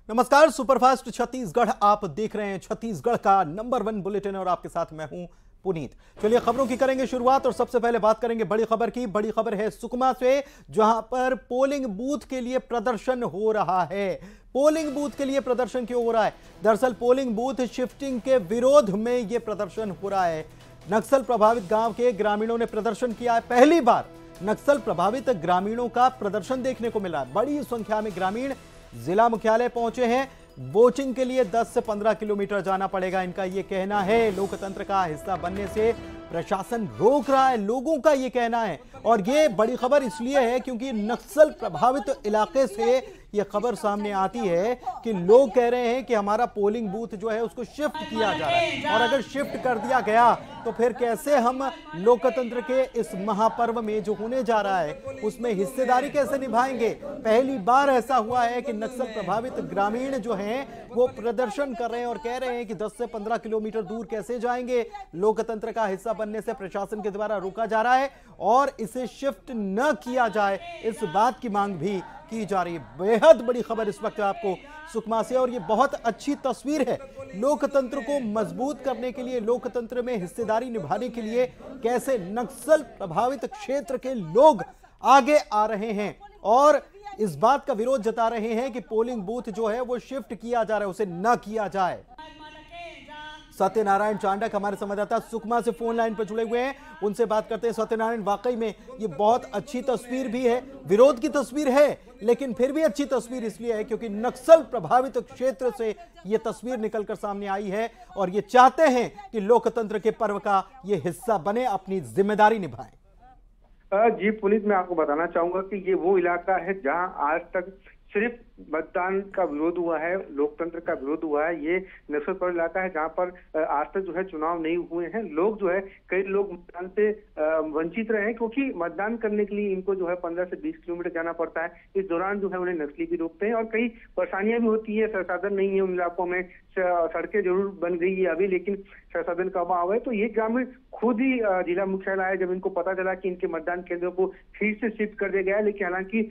नमस्कार, सुपरफास्ट छत्तीसगढ़ आप देख रहे हैं। छत्तीसगढ़ का नंबर 1 बुलेटिन और आपके साथ मैं हूं पुनीत। चलिए खबरों की करेंगे शुरुआत और सबसे पहले बात करेंगे बड़ी खबर की। बड़ी खबर है सुकमा से, जहां पर पोलिंग बूथ के लिए प्रदर्शन हो रहा है। पोलिंग बूथ के लिए प्रदर्शन क्यों हो रहा है? दरअसल पोलिंग बूथ शिफ्टिंग के विरोध में यह प्रदर्शन हो रहा है। नक्सल प्रभावित गांव के ग्रामीणों ने प्रदर्शन किया है। पहली बार नक्सल प्रभावित ग्रामीणों का प्रदर्शन देखने को मिला। बड़ी संख्या में ग्रामीण जिला मुख्यालय पहुंचे हैं। वोटिंग के लिए 10 से 15 किलोमीटर जाना पड़ेगा, इनका यह कहना है। लोकतंत्र का हिस्सा बनने से प्रशासन रोक रहा है, लोगों का यह कहना है। और यह बड़ी खबर इसलिए है क्योंकि नक्सल प्रभावित इलाके से यह खबर सामने आती है कि लोग कह रहे हैं कि हमारा पोलिंग बूथ जो है उसको शिफ्ट किया जा रहा है, और अगर शिफ्ट कर दिया गया तो फिर कैसे हम लोकतंत्र के इस महापर्व में जो होने जा रहा है उसमें हिस्सेदारी कैसे निभाएंगे। पहली बार ऐसा हुआ है कि नक्सल प्रभावित ग्रामीण जो हैं वो प्रदर्शन कर रहे हैं और कह रहे हैं कि 10 से 15 किलोमीटर दूर कैसे जाएंगे। लोकतंत्र का हिस्सा बनने से प्रशासन के द्वारा रोका जा रहा है और इसे शिफ्ट न किया जाए, इस बात की मांग भी की जा रही है। बेहद बड़ी खबर इस वक्त आपको सुकमा से, और ये बहुत अच्छी तस्वीर है। लोकतंत्र को मजबूत करने के लिए, लोकतंत्र में हिस्सेदारी निभाने के लिए कैसे नक्सल प्रभावित क्षेत्र के लोग आगे आ रहे हैं और इस बात का विरोध जता रहे हैं कि पोलिंग बूथ जो है वो शिफ्ट किया जा रहा है, उसे न किया जाए। सत्यनारायण चांडक हमारे संवाददाता सुकमा से फोन लाइन पर जुड़े हुए हैं, उनसे बात करते हैं। सत्यनारायण, वाकई में ये बहुत अच्छी तस्वीर भी है, विरोध की तस्वीर है, लेकिन फिर भी अच्छी तस्वीर इसलिए है क्योंकि नक्सल प्रभावित क्षेत्र से ये तस्वीर निकलकर सामने आई है और ये चाहते हैं कि लोकतंत्र के पर्व का ये हिस्सा बने, अपनी जिम्मेदारी निभाएं। जी पुनीत, मैं आपको बताना चाहूंगा कि ये वो इलाका है जहां आज तक सिर्फ मतदान का विरोध हुआ है, लोकतंत्र का विरोध हुआ है। ये नक्सल प्रभावित इलाका है जहां पर आज तक जो है चुनाव नहीं हुए हैं। लोग जो है, कई लोग मतदान से वंचित रहे हैं क्योंकि मतदान करने के लिए इनको जो है 15 से 20 किलोमीटर जाना पड़ता है। इस दौरान जो है उन्हें नक्सली भी रोकते हैं और कई परेशानियां भी होती है। संसाधन नहीं है उन इलाकों में, सड़कें जरूर बन गई है अभी, लेकिन संसाधन का अभाव है। तो ये ग्रामीण खुद ही जिला मुख्यालय आए जब इनको पता चला कि इनके मतदान केंद्रों को फिर से शिफ्ट कर दिया गया है। लेकिन हालांकि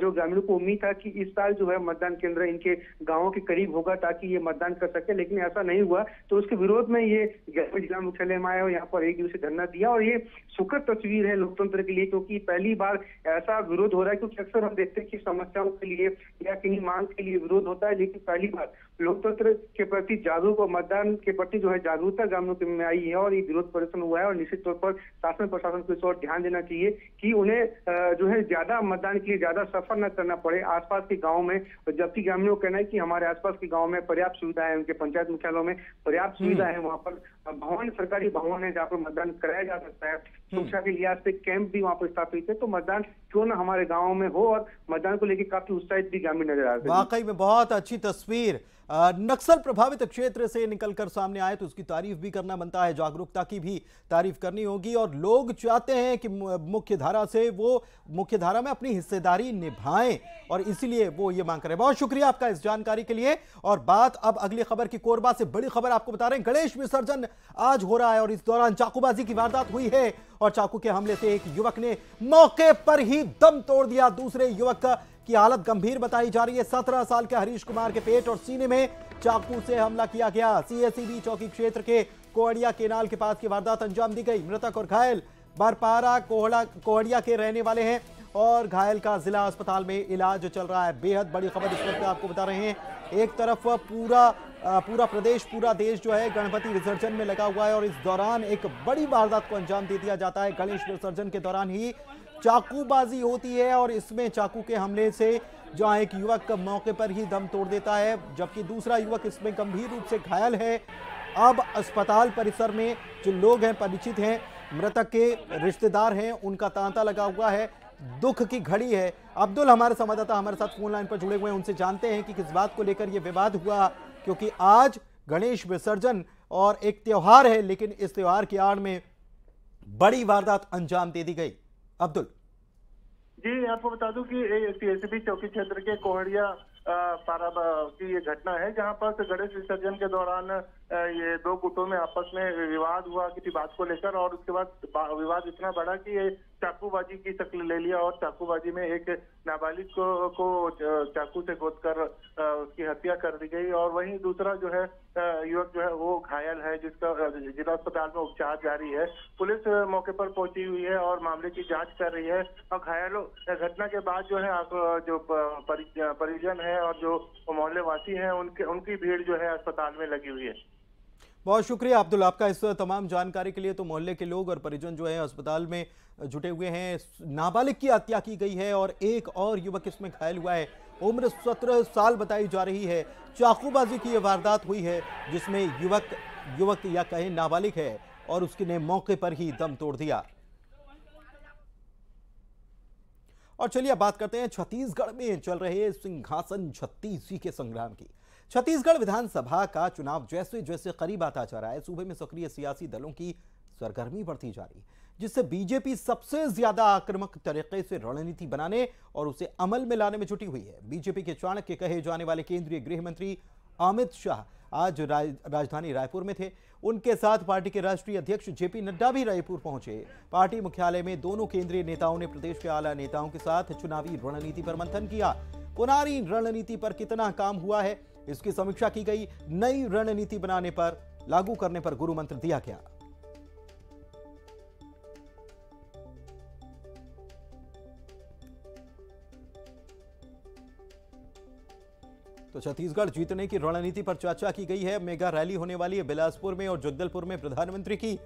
जो ग्रामीणों को उम्मीद था कि इस साल जो है मतदान केंद्र इनके गांवों के करीब होगा ताकि ये मतदान कर सके, लेकिन ऐसा नहीं हुआ। तो उसके विरोध में ये जिला मुख्यालय में आए और यहाँ पर एक दिवसीय धरना दिया। और ये सुखद तस्वीर है लोकतंत्र के लिए क्योंकि पहली बार ऐसा विरोध हो रहा है। क्योंकि अक्सर हम देखते हैं कि समस्याओं के लिए या किन्हीं मांग के लिए विरोध होता है, लेकिन पहली बार लोकतंत्र के प्रति जागरूक और मतदान के प्रति जो है जागरूकता ग्रामीणों में आई है और ये विरोध प्रदर्शन हुआ है। और निश्चित तौर पर शासन प्रशासन को इस ओर ध्यान देना चाहिए कि उन्हें जो है ज्यादा मतदान के लिए ज्यादा सफर न करना पड़े आसपास के गाँव में। जबकि ग्रामीणों का कहना है कि हमारे आसपास के गाँव में पर्याप्त सुविधा है, उनके पंचायत मुख्यालयों में पर्याप्त सुविधा है, वहाँ पर भवन, सरकारी भवन है जहाँ पर मतदान कराया जा सकता है। सुरक्षा के लिहाज से कैंप भी वहाँ पर स्थापित है। तो मतदान क्यों ना हमारे गाँव में हो, और मतदान को लेकर काफी उत्साहित भी ग्रामीण नजर आ रहे हैं। वाकई में बहुत अच्छी तस्वीर नक्सल प्रभावित क्षेत्र से निकलकर सामने आए तो उसकी तारीफ भी करना बनता है, जागरूकता की भी तारीफ करनी होगी। और लोग चाहते हैं कि मुख्य धारा से वो मुख्य धारा में अपनी हिस्सेदारी निभाएं और इसलिए वो ये मांग करें। बहुत शुक्रिया आपका इस जानकारी के लिए। और बात अब अगली खबर की, कोरबा से बड़ी खबर आपको बता रहे हैं। गणेश विसर्जन आज हो रहा है और इस दौरान चाकूबाजी की वारदात हुई है और चाकू के हमले से एक युवक ने मौके पर ही दम तोड़ दिया। दूसरे युवक की हालत गंभीर बताई जा रही है। 17 साल के हरीश कुमार के पेट और सीने में चाकू से हमला किया गया। सीएसईबी चौकी क्षेत्र के कोहड़िया केनाल के पास की वारदात अंजाम दी गई। मृतक और घायल बरपारा कोहड़िया के रहने वाले हैं और घायल का जिला अस्पताल में इलाज चल रहा है। बेहद बड़ी खबर इस वक्त आपको बता रहे हैं। एक तरफ पूरा प्रदेश, पूरा देश जो है गणपति विसर्जन में लगा हुआ है और इस दौरान एक बड़ी वारदात को अंजाम दे दिया जाता है। गणेश विसर्जन के दौरान ही चाकूबाजी होती है और इसमें चाकू के हमले से जहां एक युवक मौके पर ही दम तोड़ देता है, जबकि दूसरा युवक इसमें गंभीर रूप से घायल है। अब अस्पताल परिसर में जो लोग हैं, परिचित हैं, मृतक के रिश्तेदार हैं, उनका तांता लगा हुआ है। दुख की घड़ी है। अब्दुल हमारे संवाददाता हमारे साथ फोन लाइन पर जुड़े हुए हैं, उनसे जानते हैं कि किस बात को लेकर यह विवाद हुआ, क्योंकि आज गणेश विसर्जन और एक त्योहार है, लेकिन इस त्योहार की आड़ में बड़ी वारदात अंजाम दे दी गई। अब्दुल जी, आपको बता दूं कि सीएसईबी चौकी क्षेत्र के कोहड़िया पारा की ये घटना है जहां पर गणेश विसर्जन के दौरान ये दो गुटों में आपस में विवाद हुआ किसी बात को लेकर, और उसके बाद विवाद इतना बढ़ा कि ये चाकूबाजी की शक्ल ले लिया और चाकूबाजी में एक नाबालिग को चाकू से गोदकर उसकी हत्या कर दी गई। और वहीं दूसरा जो है युवक जो है वो घायल है, जिसका जिला अस्पताल में उपचार जारी है। पुलिस मौके पर पहुंची हुई है और मामले की जांच कर रही है। और घायलों घटना के बाद जो है जो परिजन है और जो मोहल्ले वासी हैं उनकी भीड़ जो है अस्पताल में लगी हुई है। बहुत शुक्रिया अब्दुल आपका इस तमाम जानकारी के लिए। तो मोहल्ले के लोग और परिजन जो है अस्पताल में जुटे हुए हैं। नाबालिग की हत्या की गई है और एक और युवक इसमें घायल हुआ है। उम्र 17 साल बताई जा रही है। चाकूबाजी की यह वारदात हुई है जिसमें युवक या कहे नाबालिग है और उसके ने मौके पर ही दम तोड़ दिया। और चलिए अब बात करते हैं छत्तीसगढ़ में चल रहे सिंहासन 36 के संग्राम की। छत्तीसगढ़ विधानसभा का चुनाव जैसे जैसे करीब आता जा रहा है, सूबे में सक्रिय सियासी दलों की सरगर्मी बढ़ती जा रही है, जिससे बीजेपी सबसे ज्यादा आक्रामक तरीके से रणनीति बनाने और उसे अमल में लाने में जुटी हुई है। बीजेपी के चाणक्य कहे जाने वाले केंद्रीय गृह मंत्री अमित शाह आज राजधानी रायपुर में थे। उनके साथ पार्टी के राष्ट्रीय अध्यक्ष जेपी नड्डा भी रायपुर पहुंचे। पार्टी मुख्यालय में दोनों केंद्रीय नेताओं ने प्रदेश के आला नेताओं के साथ चुनावी रणनीति पर मंथन किया। पुरानी रणनीति पर कितना काम हुआ है इसकी समीक्षा की गई। नई रणनीति बनाने पर, लागू करने पर गुरु मंत्र दिया गया। तो छत्तीसगढ़ जीतने की रणनीति पर चर्चा की गई है। मेगा रैली होने वाली है बिलासपुर में और जगदलपुर में प्रधानमंत्री की,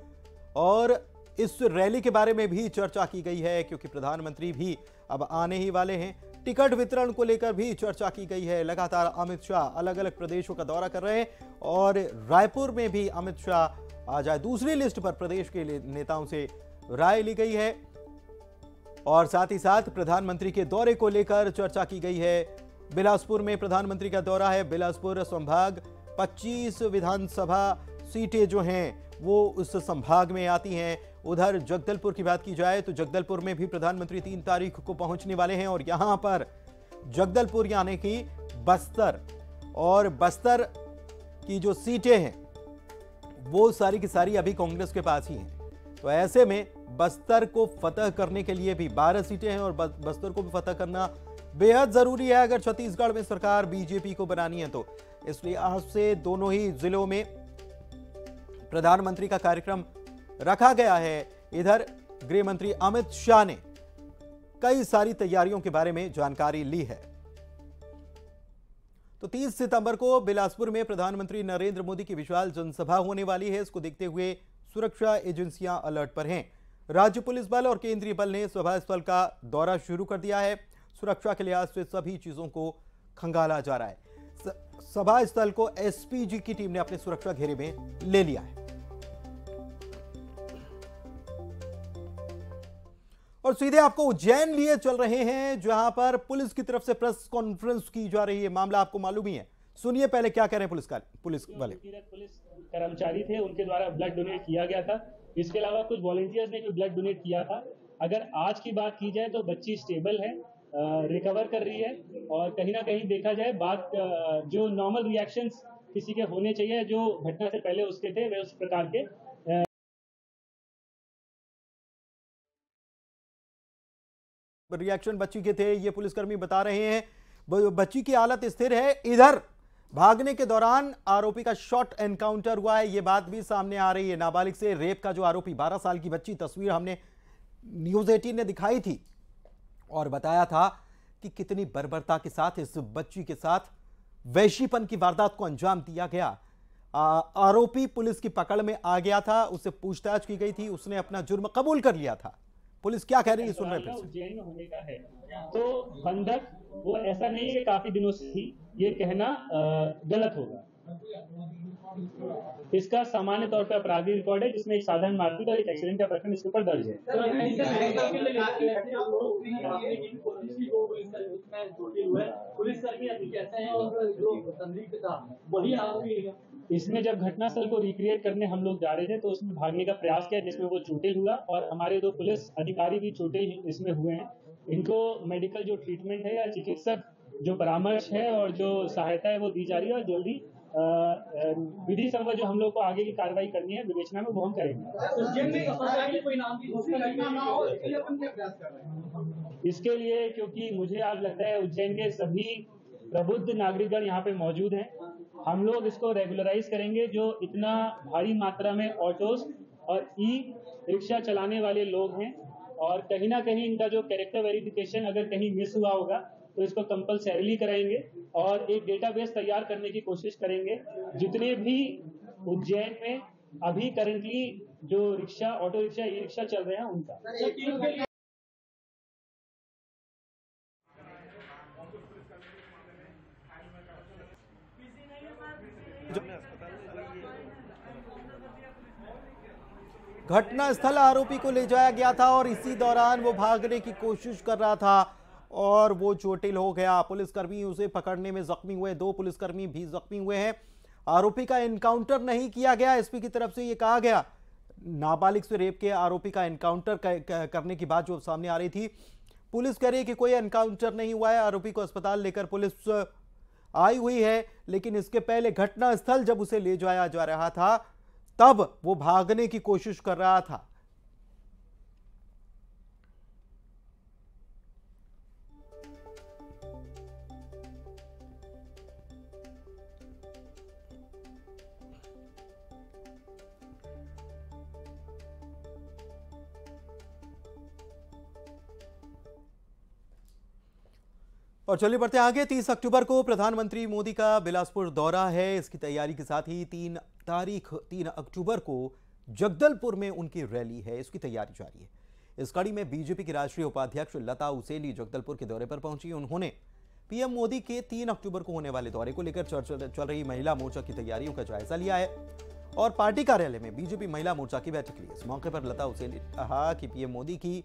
और इस रैली के बारे में भी चर्चा की गई है क्योंकि प्रधानमंत्री भी अब आने ही वाले हैं। टिकट वितरण को लेकर भी चर्चा की गई है। लगातार अमित शाह अलग अलग प्रदेशों का दौरा कर रहे हैं और रायपुर में भी अमित शाह आ जाए दूसरी लिस्ट पर प्रदेश के नेताओं से राय ली गई है। और साथ ही साथ प्रधानमंत्री के दौरे को लेकर चर्चा की गई है। बिलासपुर में प्रधानमंत्री का दौरा है। बिलासपुर संभाग 25 विधानसभा सीटें जो हैं वो उस संभाग में आती हैं। उधर जगदलपुर की बात की जाए तो जगदलपुर में भी प्रधानमंत्री 3 तारीख को पहुंचने वाले हैं और यहां पर जगदलपुर यानी कि बस्तर, और बस्तर की जो सीटें हैं वो सारी की सारी अभी कांग्रेस के पास ही हैं। तो ऐसे में बस्तर को फतह करने के लिए भी 12 सीटें हैं और बस्तर को भी फतह करना बेहद जरूरी है अगर छत्तीसगढ़ में सरकार बीजेपी को बनानी है तो। इसलिए आज से दोनों ही जिलों में प्रधानमंत्री का कार्यक्रम रखा गया है। इधर गृह मंत्री अमित शाह ने कई सारी तैयारियों के बारे में जानकारी ली है। तो 30 सितंबर को बिलासपुर में प्रधानमंत्री नरेंद्र मोदी की विशाल जनसभा होने वाली है। इसको देखते हुए सुरक्षा एजेंसियां अलर्ट पर हैं। राज्य पुलिस बल और केंद्रीय बल ने सभा स्थल का दौरा शुरू कर दिया है। सुरक्षा के लिहाज से सभी चीजों को खंगाला जा रहा है। सभा स्थल को एसपीजी की टीम ने अपने सुरक्षा घेरे में ले लिया है। और सीधे आपको उज्जैन लिए चल रहे हैं जहां पर पुलिस की तरफ से प्रेस कॉन्फ्रेंस की जा रही है। मामला आपको मालूम ही है, सुनिए पहले क्या कह रहे हैं पुलिस वाले। पुलिस कर्मचारी थे, उनके द्वारा ब्लड डोनेट किया गया था। इसके अलावा कुछ वॉलंटियर्स ने भी ब्लड डोनेट किया था। अगर आज की बात की जाए तो बच्ची स्टेबल है, रिकवर कर रही है और कहीं ना कहीं देखा जाए बात जो नॉर्मल रिएक्शंस किसी के होने चाहिए जो घटना से पहले उसके थे वे उस प्रकार के रिएक्शन बच्ची के थे, ये पुलिसकर्मी बता रहे हैं। बच्ची की हालत स्थिर है। इधर भागने के दौरान आरोपी का शॉट एनकाउंटर हुआ है, ये बात भी सामने आ रही है। नाबालिग से रेप का जो आरोपी 12 साल की बच्ची, तस्वीर हमने न्यूज़ 18 ने दिखाई थी और बताया था कि कितनी बर्बरता के साथ इस बच्ची के साथ वैशीपन की वारदात को अंजाम दिया गया। आरोपी पुलिस की पकड़ में आ गया था, उससे पूछताछ की गई थी, उसने अपना जुर्म कबूल कर लिया था। पुलिस क्या कह रही है सुन रहे हैं। उज्जैन में होने का है तो बंधक वो ऐसा नहीं है काफी दिनों से ही, ये कहना गलत होगा। इसका सामान्य तौर पर अपराधी रिकॉर्ड है जिसमें एक साधारण मारपीट और एक एक्सीडेंट का प्रकरण इसके ऊपर दर्ज है। इसमें जब घटनास्थल को रिक्रिएट करने हम लोग जा रहे थे तो उसमें भागने का प्रयास किया जिसमें वो चोटिल हुआ और हमारे 2 पुलिस अधिकारी भी चोटिल इसमें हुए हैं। इनको मेडिकल जो ट्रीटमेंट है या चिकित्सक जो परामर्श है और जो सहायता है वो दी जा रही है और जल्दी विधि संगत जो हम लोग को आगे की कार्रवाई करनी है विवेचना में वो हम करेंगे। इसके लिए क्योंकि मुझे आज लगता है उज्जैन के सभी प्रबुद्ध नागरिकगण यहाँ पे मौजूद हैं, हम लोग इसको रेगुलराइज करेंगे। जो इतना भारी मात्रा में ऑटोस और ई रिक्शा चलाने वाले लोग हैं और कहीं ना कहीं इनका जो कैरेक्टर वेरिफिकेशन अगर कहीं मिस हुआ होगा तो इसको कंपलसरीली कराएंगे और एक डेटाबेस तैयार करने की कोशिश करेंगे। जितने भी उज्जैन में अभी करंटली जो rickshaw, auto rickshaw, e rickshaw चल रहे हैं उनका। घटना स्थल आरोपी को ले जाया गया था और इसी दौरान वो भागने की कोशिश कर रहा था और वो चोटिल हो गया। पुलिसकर्मी उसे पकड़ने में जख्मी हुए, 2 पुलिसकर्मी भी जख्मी हुए हैं। आरोपी का एनकाउंटर नहीं किया गया, एसपी की तरफ से ये कहा गया। नाबालिग से रेप के आरोपी का एनकाउंटर करने की बात जो सामने आ रही थी, पुलिस कह रही है कि कोई एनकाउंटर नहीं हुआ है। आरोपी को अस्पताल लेकर पुलिस आई हुई है, लेकिन इसके पहले घटनास्थल जब उसे ले जाया जा रहा था तब वो भागने की कोशिश कर रहा था। और चलिए बढ़ते आगे। 30 अक्टूबर को प्रधानमंत्री मोदी का बिलासपुर दौरा है। इसकी तैयारी के साथ ही 3 अक्टूबर को जगदलपुर में उनकी रैली है, इसकी तैयारी जारी है। इस कड़ी में बीजेपी की राष्ट्रीय उपाध्यक्ष लता उसेंडी जगदलपुर के दौरे पर पहुंची। उन्होंने पीएम मोदी के 3 अक्टूबर को होने वाले दौरे को लेकर चल रही महिला मोर्चा की तैयारियों का जायजा लिया है और पार्टी कार्यालय में बीजेपी महिला मोर्चा की बैठक ली। इस मौके पर लता उसेंडी ने कहा कि पीएम मोदी की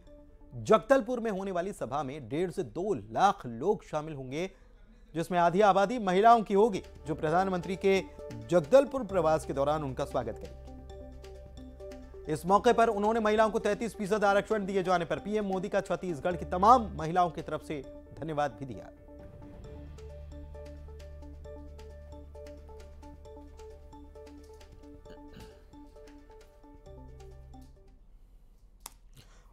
जगदलपुर में होने वाली सभा में 1.5 से 2 लाख लोग शामिल होंगे, जिसमें आधी आबादी महिलाओं की होगी, जो प्रधानमंत्री के जगदलपुर प्रवास के दौरान उनका स्वागत करेंगी। इस मौके पर उन्होंने महिलाओं को 33% आरक्षण दिए जाने पर पीएम मोदी का छत्तीसगढ़ की तमाम महिलाओं की तरफ से धन्यवाद भी दिया।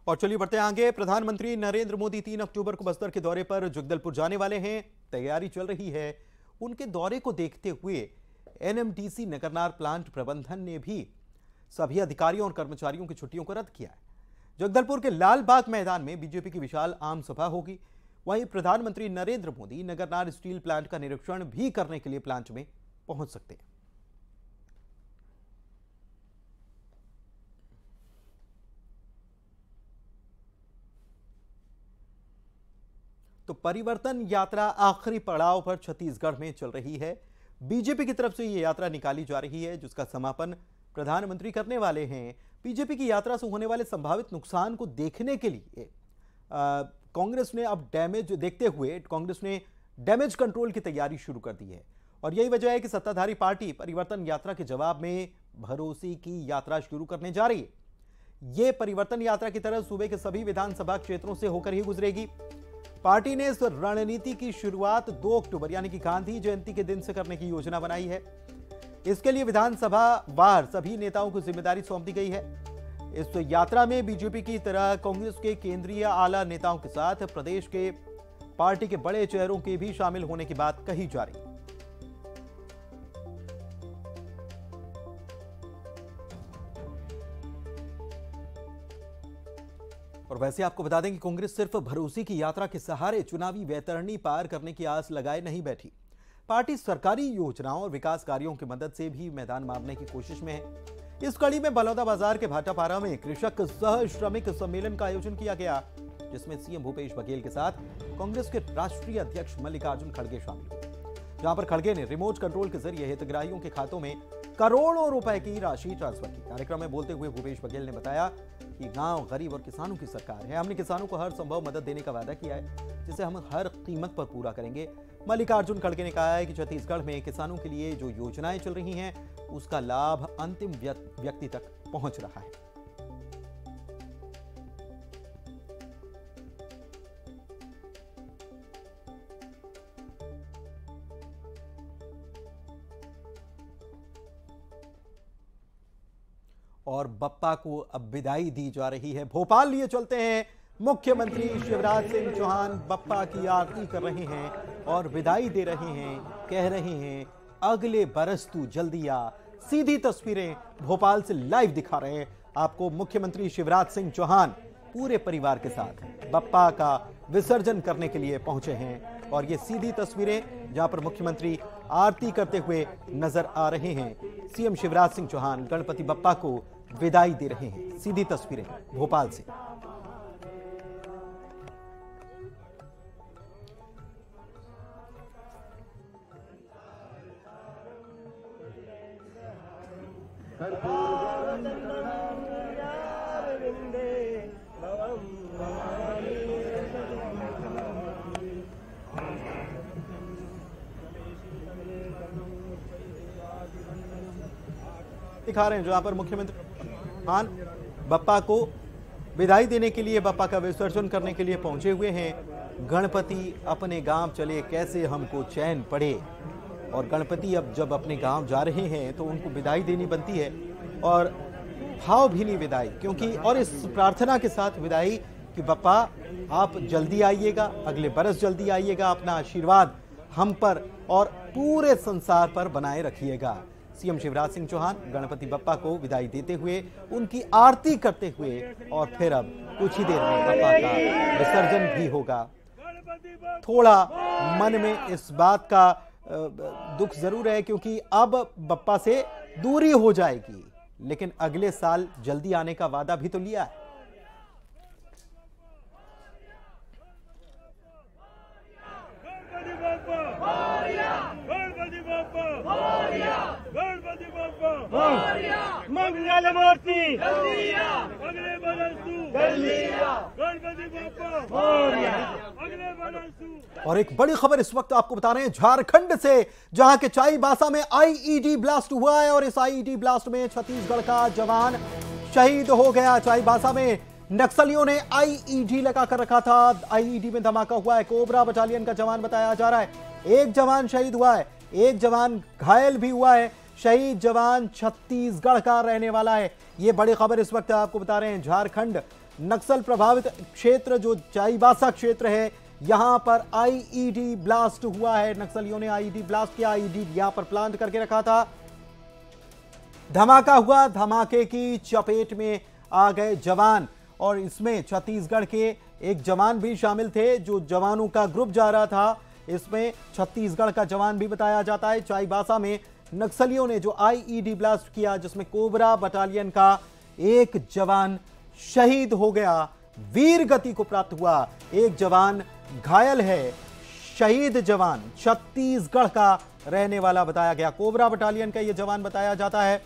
और चलिए बढ़ते हैं आगे। प्रधानमंत्री नरेंद्र मोदी 3 अक्टूबर को बस्तर के दौरे पर जगदलपुर जाने वाले हैं। तैयारी चल रही है। उनके दौरे को देखते हुए एनएमडीसी नगरनार प्लांट प्रबंधन ने भी सभी अधिकारियों और कर्मचारियों की छुट्टियों को रद्द किया है। जगदलपुर के लाल बाग मैदान में बीजेपी की विशाल आम सभा होगी। वहीं प्रधानमंत्री नरेंद्र मोदी नगरनार स्टील प्लांट का निरीक्षण भी करने के लिए प्लांट में पहुंच सकते हैं। तो परिवर्तन यात्रा आखिरी पड़ाव पर छत्तीसगढ़ में चल रही है। बीजेपी की तरफ से यह यात्रा निकाली जा रही है, जिसका समापन प्रधानमंत्री करने वाले हैं। बीजेपी की यात्रा से होने वाले संभावित नुकसान को देखने के लिए कांग्रेस ने अब डैमेज देखते हुए कांग्रेस ने डैमेज कंट्रोल की तैयारी शुरू कर दी है और यही वजह है कि सत्ताधारी पार्टी परिवर्तन यात्रा के जवाब में भरोसे की यात्रा शुरू करने जा रही है। यह परिवर्तन यात्रा की तरह सूबे के सभी विधानसभा क्षेत्रों से होकर ही गुजरेगी। पार्टी ने इस रणनीति की शुरुआत 2 अक्टूबर यानी कि गांधी जयंती के दिन से करने की योजना बनाई है। इसके लिए विधानसभा वार सभी नेताओं को जिम्मेदारी सौंप दी गई है। इस यात्रा में बीजेपी की तरह कांग्रेस के केंद्रीय आला नेताओं के साथ प्रदेश के पार्टी के बड़े चेहरों के भी शामिल होने की बात कही जा रही है। और वैसे आपको बता दें कि कांग्रेस सिर्फ भरोसे की यात्रा के सहारे चुनावी वैतरणी पार करने की आस लगाए नहीं बैठी। पार्टी सरकारी योजनाओं और विकास कार्यों की मदद से भी मैदान मारने की कोशिश में है। इस कड़ी में बलौदाबाजार के भाटापारा में कृषक सह श्रमिक सम्मेलन का आयोजन किया गया, जिसमें सीएम भूपेश बघेल के साथ कांग्रेस के राष्ट्रीय अध्यक्ष मल्लिकार्जुन खड़गे शामिल हुए, जहां पर खड़गे ने रिमोट कंट्रोल के जरिए हितग्राहियों के खातों में करोड़ों रुपए की राशि ट्रांसफर की। कार्यक्रम में बोलते हुए भूपेश बघेल ने बताया कि गांव गरीब और किसानों की सरकार है। हमने किसानों को हर संभव मदद देने का वादा किया है, जिसे हम हर कीमत पर पूरा करेंगे। मल्लिकार्जुन खड़गे ने कहा है कि छत्तीसगढ़ में किसानों के लिए जो योजनाएं चल रही हैं, उसका लाभ अंतिम व्यक्ति तक पहुंच रहा है। और बप्पा को अब विदाई दी जा रही है। भोपाल लिए चलते हैं। मुख्यमंत्री शिवराज सिंह चौहान बप्पा की आरती कर रहे हैं और विदाई दे रहे हैं। कह रहे हैं अगले बरस तू जल्दी आ। सीधी तस्वीरें भोपाल से लाइव दिखा रहे हैं आपको। मुख्यमंत्री शिवराज सिंह चौहान पूरे परिवार के साथ बप्पा का विसर्जन करने के लिए पहुंचे हैं और ये सीधी तस्वीरें जहां पर मुख्यमंत्री आरती करते हुए नजर आ रहे हैं। सीएम शिवराज सिंह चौहान गणपति बप्पा को विदाई दे रहे हैं। सीधी तस्वीरें भोपाल से। दिखा रहे हैं जहां पर मुख्यमंत्री खान बप्पा को विदाई देने के लिए, बप्पा का विसर्जन करने के लिए पहुंचे हुए हैं। गणपति अपने गांव चले कैसे हमको चैन पड़े। और गणपति अब जब अपने गांव जा रहे हैं तो उनको विदाई देनी बनती है और भावभीनी विदाई, क्योंकि और इस प्रार्थना के साथ विदाई कि बप्पा आप जल्दी आइएगा, अगले बरस जल्दी आइएगा, अपना आशीर्वाद हम पर और पूरे संसार पर बनाए रखिएगा। सीएम शिवराज सिंह चौहान गणपति बप्पा को विदाई देते हुए, उनकी आरती करते हुए और फिर अब कुछ ही देर में बप्पा का विसर्जन भी होगा। थोड़ा मन में इस बात का दुख जरूर है क्योंकि अब बप्पा से दूरी हो जाएगी, लेकिन अगले साल जल्दी आने का वादा भी तो लिया है। मंगल मूर्ति अगले बरस और एक बड़ी खबर इस वक्त आपको बता रहे हैं झारखंड से, जहां के चाईबासा में आईईडी ब्लास्ट हुआ है और इस आईईडी ब्लास्ट में छत्तीसगढ़ का जवान शहीद हो गया। चाईबासा में नक्सलियों ने आईईडी लगा कर रखा था। आईईडी में धमाका हुआ है। कोबरा बटालियन का जवान बताया जा रहा है। एक जवान शहीद हुआ है, एक जवान घायल भी हुआ है। शहीद जवान छत्तीसगढ़ का रहने वाला है। यह बड़ी खबर इस वक्त आपको बता रहे हैं। झारखंड नक्सल प्रभावित क्षेत्र जो चाईबासा क्षेत्र है, यहां पर आईईडी ब्लास्ट हुआ है। नक्सलियों ने आईईडी ब्लास्ट किया। आईईडी यहां पर प्लांट करके रखा था। धमाका हुआ, धमाके की चपेट में आ गए जवान और इसमें छत्तीसगढ़ के एक जवान भी शामिल थे। जो जवानों का ग्रुप जा रहा था, इसमें छत्तीसगढ़ का जवान भी बताया जाता है। चाईबासा में नक्सलियों ने जो आईईडी ब्लास्ट किया, जिसमें कोबरा बटालियन का एक जवान शहीद हो गया, वीर गति को प्राप्त हुआ। एक जवान घायल है। शहीद जवान छत्तीसगढ़ का रहने वाला बताया गया। कोबरा बटालियन का यह जवान बताया जाता है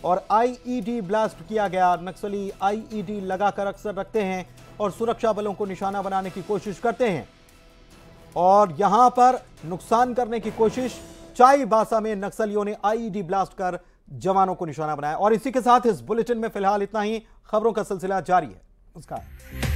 और आईईडी ब्लास्ट किया गया। नक्सली आईईडी लगाकर अक्सर रखते हैं और सुरक्षा बलों को निशाना बनाने की कोशिश करते हैं और यहां पर नुकसान करने की कोशिश। चाईबासा में नक्सलियों ने आईईडी ब्लास्ट कर जवानों को निशाना बनाया। और इसी के साथ इस बुलेटिन में फिलहाल इतना ही। खबरों का सिलसिला जारी है। नमस्कार।